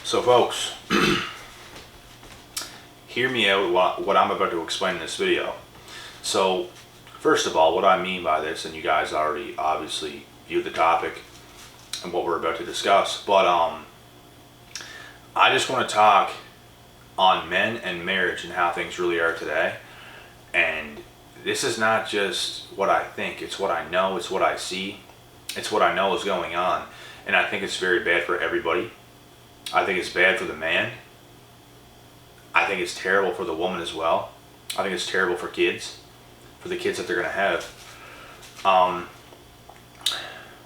So folks, hear me out what I'm about to explain in this video. So first of all, what I mean by this, and you guys already obviously viewed the topic and what we're about to discuss, but I just want to talk on men and marriage and how things really are today. And this is not just what I think, it's what I know, it's what I see, it's what I know is going on. And I think it's very bad for everybody. I think it's bad for the man. I think it's terrible for the woman as well. I think it's terrible for kids, for the kids that they're going to have.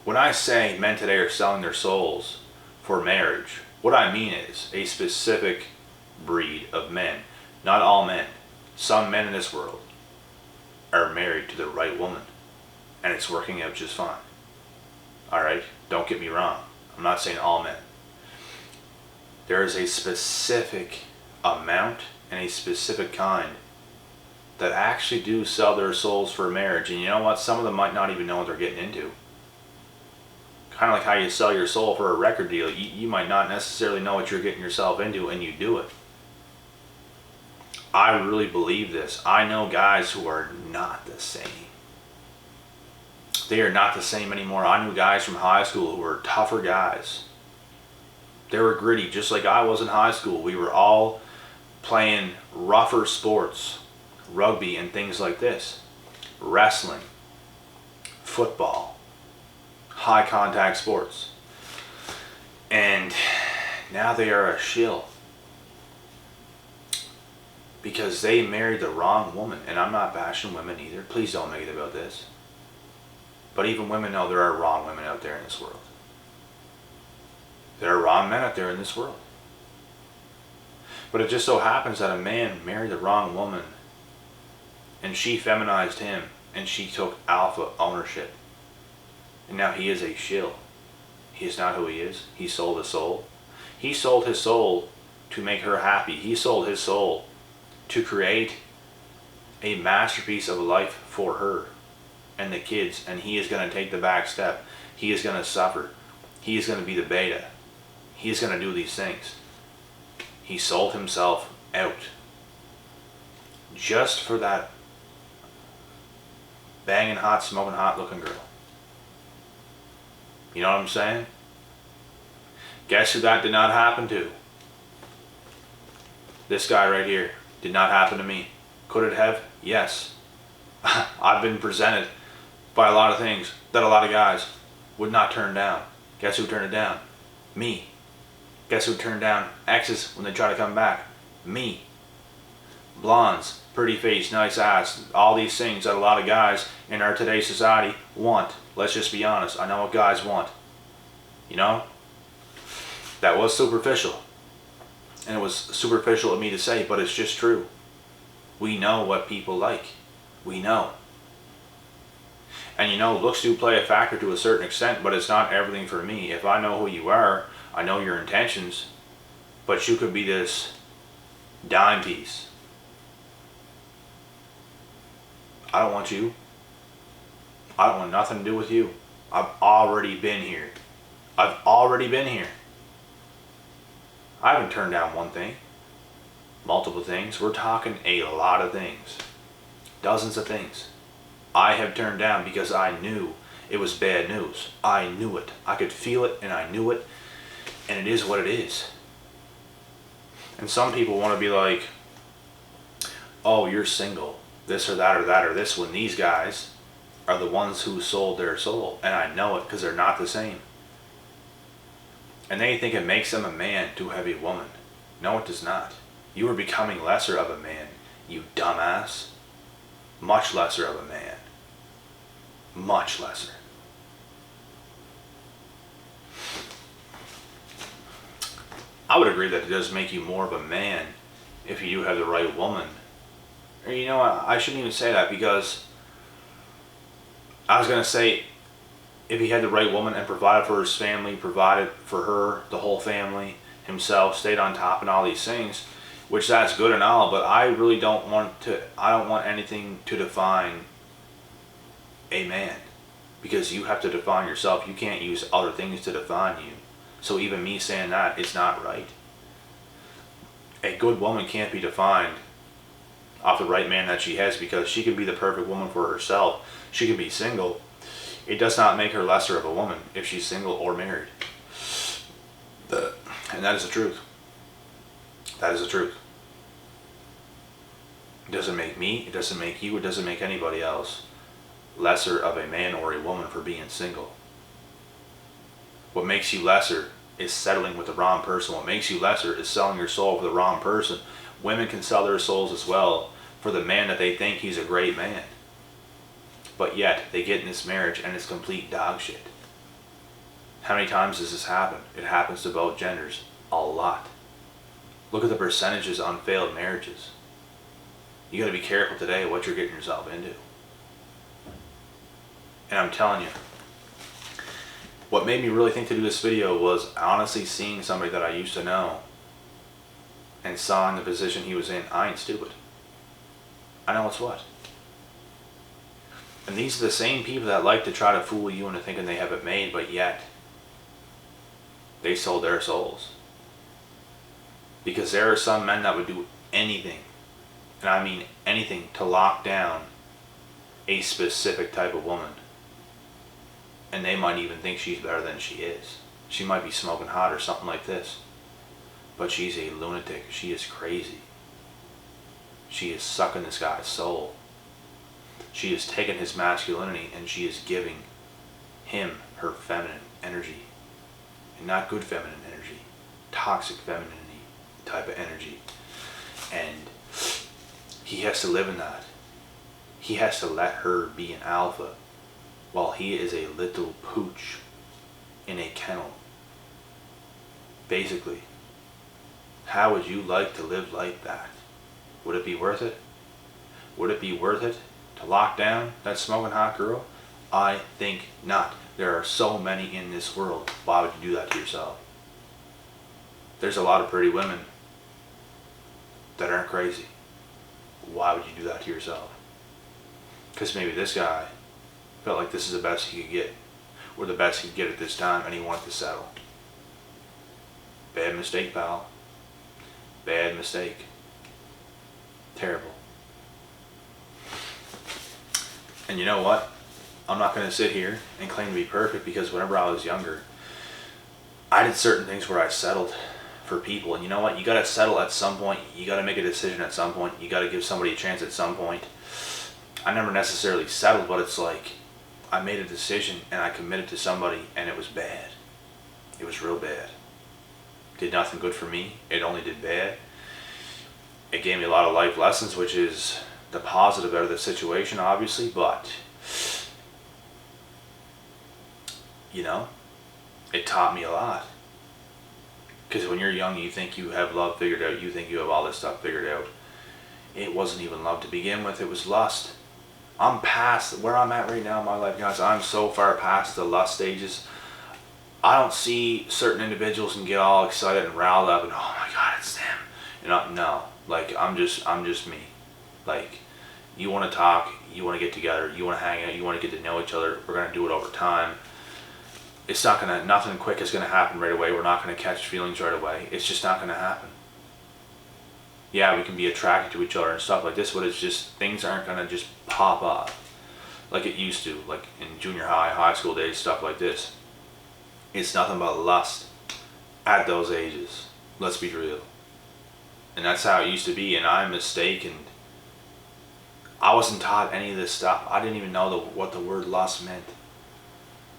When I say men today are selling their souls for marriage, what I mean is a specific breed of men. Not all men. Some men in this world are married to the right woman, and it's working out just fine. Alright? Don't get me wrong. I'm not saying all men. There is a specific amount and a specific kind that actually do sell their souls for marriage. And you know what? Some of them might not even know what they're getting into. Kind of like how you sell your soul for a record deal. You might not necessarily know what you're getting yourself into, and you do it. I really believe this. I know guys who are not the same. They are not the same anymore. I knew guys from high school who were tougher guys. They were gritty, just like I was in high school. We were all playing rougher sports, rugby and things like this, wrestling, football, high contact sports. And now they are a shill because they married the wrong woman. And I'm not bashing women either. Please don't make it about this. But even women know there are wrong women out there in this world. There are wrong men out there in this world. But it just so happens that a man married the wrong woman, and she feminized him, and she took alpha ownership. And now he is a shill. He is not who he is. He sold his soul. He sold his soul to make her happy. He sold his soul to create a masterpiece of life for her and the kids. And he is going to take the back step. He is going to suffer. He is going to be the beta. He's going to do these things. He sold himself out just for that banging hot, smoking hot looking girl. You know what I'm saying? Guess who that did not happen to? This guy right here. Did not happen to me. Could it have? Yes. I've been presented by a lot of things that a lot of guys would not turn down. Guess who turned it down? Me. Guess who turned down exes when they try to come back? Me. Blondes, pretty face, nice ass, all these things that a lot of guys in our today's society want. Let's just be honest. I know what guys want. You know? That was superficial. And it was superficial of me to say, but it's just true. We know what people like. We know. And you know, looks do play a factor to a certain extent, but it's not everything for me. If I know who you are, I know your intentions, but you could be this dime piece. I don't want you. I don't want nothing to do with you. I've already been here. I've already been here. I haven't turned down one thing. Multiple things. We're talking a lot of things. Dozens of things. I have turned down because I knew it was bad news. I knew it. I could feel it and I knew it. And it is what it is. And some people want to be like, oh, you're single. This or that or that or this, when these guys are the ones who sold their soul. And I know it because they're not the same. And they think it makes them a man to have a woman. No, it does not. You are becoming lesser of a man, you dumbass. Much lesser of a man. Much lesser. I would agree that it does make you more of a man if you do have the right woman. Or you know what, I shouldn't even say that, because I was going to say if he had the right woman and provided for his family, provided for her, the whole family, himself, stayed on top and all these things, which that's good and all, but I really don't want anything to define a man, because you have to define yourself. You can't use other things to define you. So even me saying that, it's not right. A good woman can't be defined off the right man that she has, because she can be the perfect woman for herself. She can be single. It does not make her lesser of a woman if she's single or married. And that is the truth. That is the truth. It doesn't make me, it doesn't make you, it doesn't make anybody else lesser of a man or a woman for being single. What makes you lesser is settling with the wrong person. What makes you lesser is selling your soul for the wrong person. Women can sell their souls as well for the man that they think he's a great man. But yet, they get in this marriage and it's complete dog shit. How many times does this happen? It happens to both genders. A lot. Look at the percentages on failed marriages. You gotta be careful today what you're getting yourself into. And I'm telling you, what made me really think to do this video was honestly seeing somebody that I used to know and saw in the position he was in. I ain't stupid. I know what's what. And these are the same people that like to try to fool you into thinking they have it made, but yet they sold their souls. Because there are some men that would do anything, and I mean anything, to lock down a specific type of woman. And they might even think she's better than she is. She might be smoking hot or something like this. But she's a lunatic. She is crazy. She is sucking this guy's soul. She is taking his masculinity and she is giving him her feminine energy. And not good feminine energy. Toxic femininity type of energy. And he has to live in that. He has to let her be an alpha while he is a little pooch in a kennel. Basically, how would you like to live like that? Would it be worth it? Would it be worth it to lock down that smoking hot girl? I think not. There are so many in this world. Why would you do that to yourself? There's a lot of pretty women that aren't crazy. Why would you do that to yourself? Because maybe this guy felt like this is the best he could get, or the best he could get at this time, and he wanted to settle. Bad mistake, pal. Bad mistake. Terrible. And you know what? I'm not going to sit here and claim to be perfect, because whenever I was younger, I did certain things where I settled for people. And you know what? You got to settle at some point. You got to make a decision at some point. You got to give somebody a chance at some point. I never necessarily settled, but it's like I made a decision and I committed to somebody, and it was bad. It was real bad. Did nothing good for me. It only did bad. It gave me a lot of life lessons, which is the positive out of the situation, obviously, but you know, it taught me a lot. Because when you're young, you think you have love figured out. You think you have all this stuff figured out. It wasn't even love to begin with. It was lust. I'm past where I'm at right now in my life, guys. I'm so far past the lust stages. I don't see certain individuals and get all excited and riled up and, oh my God, it's them. You know, no. Like, I'm just me. Like, you want to talk, you want to get together, you want to hang out, you want to get to know each other. We're going to do it over time. It's not going to, nothing quick is going to happen right away. We're not going to catch feelings right away. It's just not going to happen. Yeah, we can be attracted to each other and stuff like this, but it's just, things aren't going to just pop up like it used to, like in junior high, high school days, stuff like this. It's nothing but lust at those ages. Let's be real. And that's how it used to be, and I'm mistaken. I wasn't taught any of this stuff. I didn't even know what the word lust meant.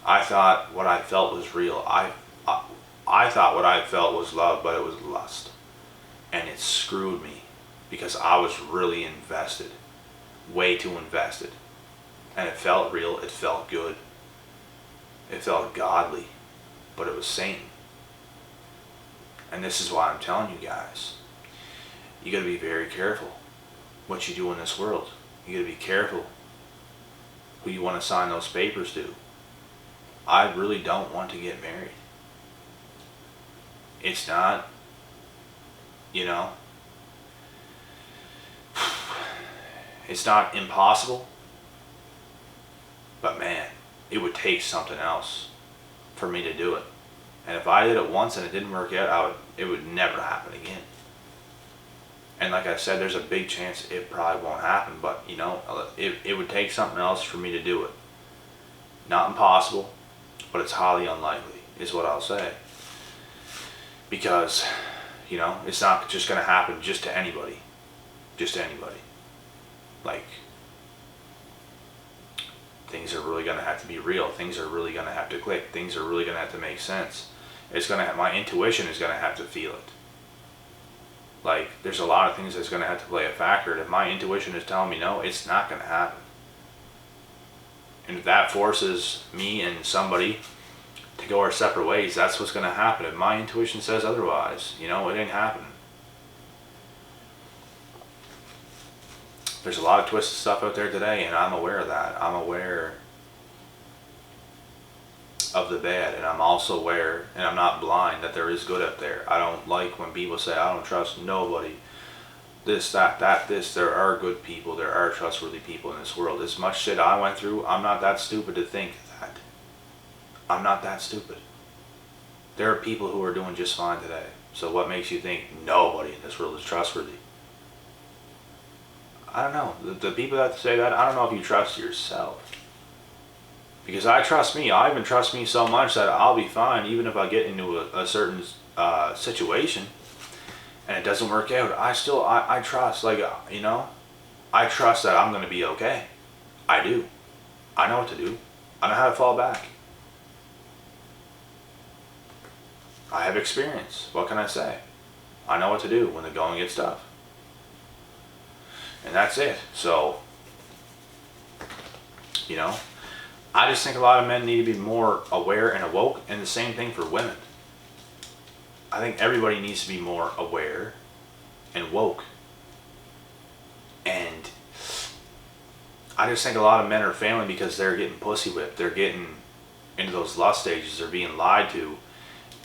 I thought what I felt was real. I thought what I felt was love, but it was lust. And it screwed me because I was really invested. Way too invested. And it felt real. It felt good. It felt godly. But it was Satan. And this is why I'm telling you guys. You got to be very careful what you do in this world. You got to be careful who you want to sign those papers to. I really don't want to get married. It's not, you know, it's not impossible, but man, it would take something else for me to do it. And if I did it once and it didn't work out, it would never happen again. And like I said, there's a big chance it probably won't happen, but you know, it would take something else for me to do it. Not impossible, but it's highly unlikely, is what I'll say. Because, you know, it's not just going to happen just to anybody. Just to anybody. Like, things are really going to have to be real. Things are really going to have to click. Things are really going to have to make sense. It's going to have, my intuition is going to have to feel it. Like, there's a lot of things that's going to have to play a factor. And if my intuition is telling me no, it's not going to happen. And if that forces me and somebody to go our separate ways, that's what's going to happen. If my intuition says otherwise, you know, it ain't happening. There's a lot of twisted stuff out there today, and I'm aware of that. I'm aware of the bad, and I'm also aware, and I'm not blind, that there is good out there. I don't like when people say, I don't trust nobody. This, that, this. There are good people. There are trustworthy people in this world. As much shit I went through, I'm not that stupid to think that. I'm not that stupid. There are people who are doing just fine today. So what makes you think nobody in this world is trustworthy? I don't know. The people that say that, I don't know if you trust yourself. Because I trust me. I even trust me so much that I'll be fine even if I get into a certain situation and it doesn't work out. I trust, like, you know, I trust that I'm going to be okay. I do. I know what to do. I know how to fall back. I have experience. What can I say? I know what to do when the going gets tough. And that's it. So, you know, I just think a lot of men need to be more aware and awoke, and the same thing for women. I think everybody needs to be more aware and woke. And I just think a lot of men are failing because they're getting pussy whipped. They're getting into those lust stages. They're being lied to,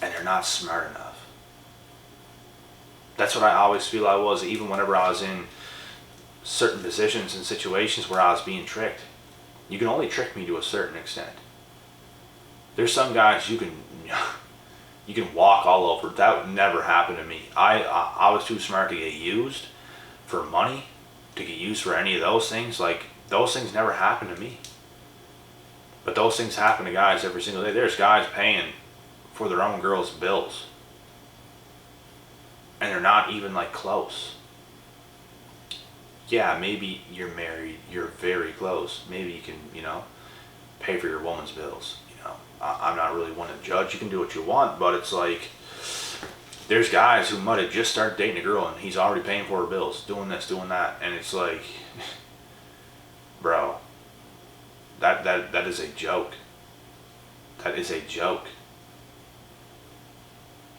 and they're not smart enough. That's what I always feel I was, even whenever I was in certain positions and situations where I was being tricked. You can only trick me to a certain extent. There's some guys you can walk all over. That would never happen to me. I was too smart to get used for money, to get used for any of those things. Like, those things never happen to me. But those things happen to guys every single day. There's guys paying for their own girls' bills. And they're not even, like, close. Yeah, maybe you're married, you're very close. Maybe you can, you know, pay for your woman's bills. You know, I'm not really one to judge. You can do what you want, but it's like, there's guys who might have just started dating a girl and he's already paying for her bills, doing this, doing that, and it's like, bro, that is a joke. That is a joke.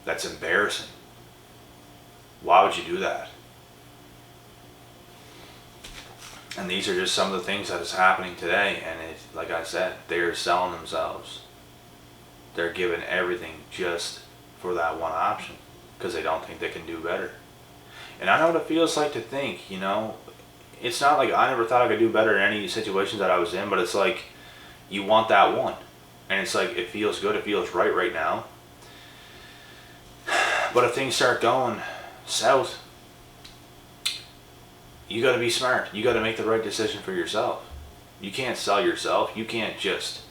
That's embarrassing. Why would you do that? And these are just some of the things that is happening today, and it's, like I said, they're selling themselves. They're giving everything just for that one option because they don't think they can do better. And I know what it feels like to think, you know, it's not like I never thought I could do better in any situations that I was in, but it's like you want that one. And it's like, it feels good, it feels right now. But if things start going south, you got to be smart. You got to make the right decision for yourself. You can't sell yourself. You can't just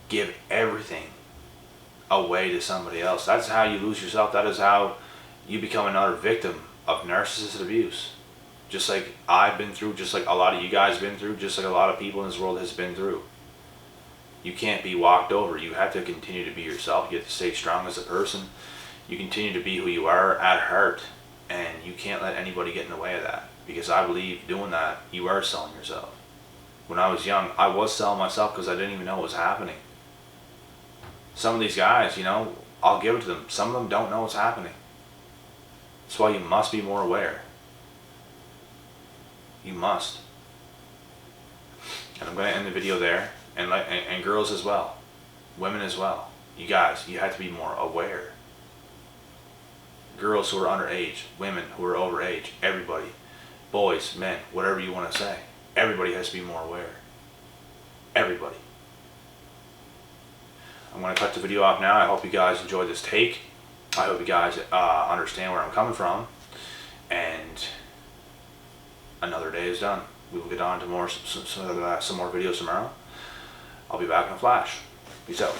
give everything away to somebody else. That's how you lose yourself. That is how you become another victim of narcissistic abuse. Just like I've been through, just like a lot of you guys been through, just like a lot of people in this world has been through. You can't be walked over. You have to continue to be yourself. You have to stay strong as a person. You continue to be who you are at heart, and you can't let anybody get in the way of that. Because I believe doing that, you are selling yourself. When I was young, I was selling myself because I didn't even know what was happening. Some of these guys, you know, I'll give it to them. Some of them don't know what's happening. That's why you must be more aware. You must. And I'm going to end the video there. And girls as well. Women as well. You guys, you have to be more aware. Girls who are underage, women who are overage, everybody. Boys, men, whatever you want to say. Everybody has to be more aware. Everybody. I'm going to cut the video off now. I hope you guys enjoyed this take. I hope you guys understand where I'm coming from. And another day is done. We will get on to some more videos tomorrow. I'll be back in a flash. Peace out.